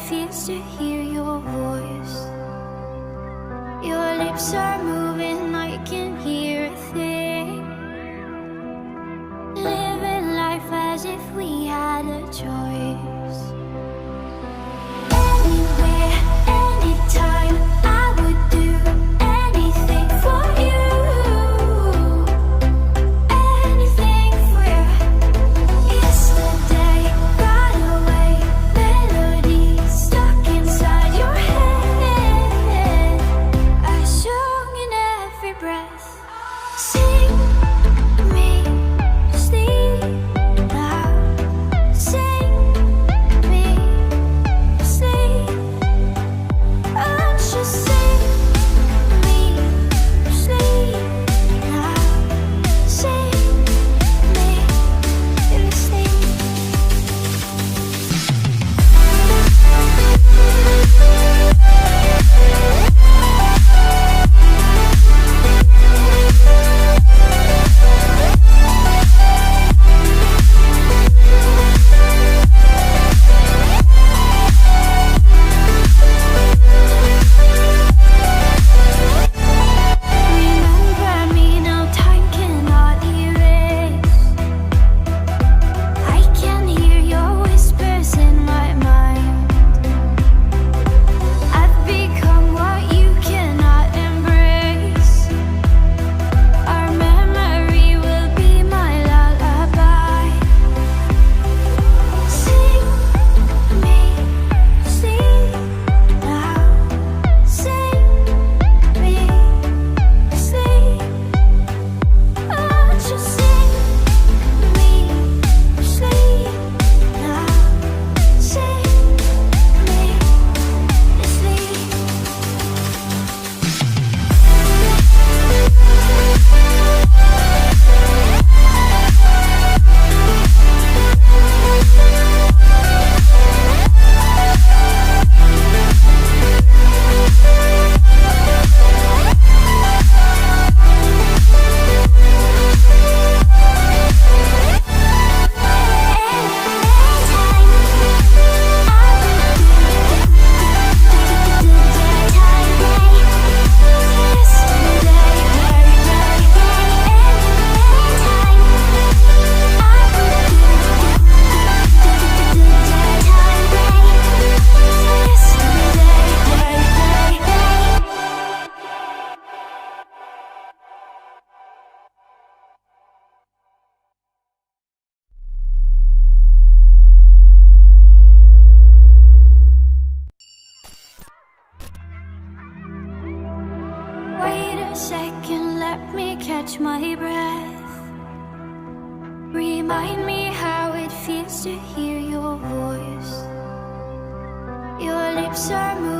feels to hear your voice. Your lips are moving, I can hear a thing. Living life as if we had a choice. Anywhere, anytime, I would do anything for you. Anything for you. Yesterday got away, melodies stuck inside your head. I sung in every breath. Sing me sleep now. Sing me sleep. Won't you sing me sleep now? Sing me sleep. Remember me, no time cannot erase. I can hear your whispers in my mind. I've become what you cannot embrace. Our memory will be my lullaby. Sing me sleep now. Sing me sleep. Won't you sing me sleep now? Sing me sleep. Wait a second, let me catch my breath. Remind me how it feels to hear your voice. Your lips are moving.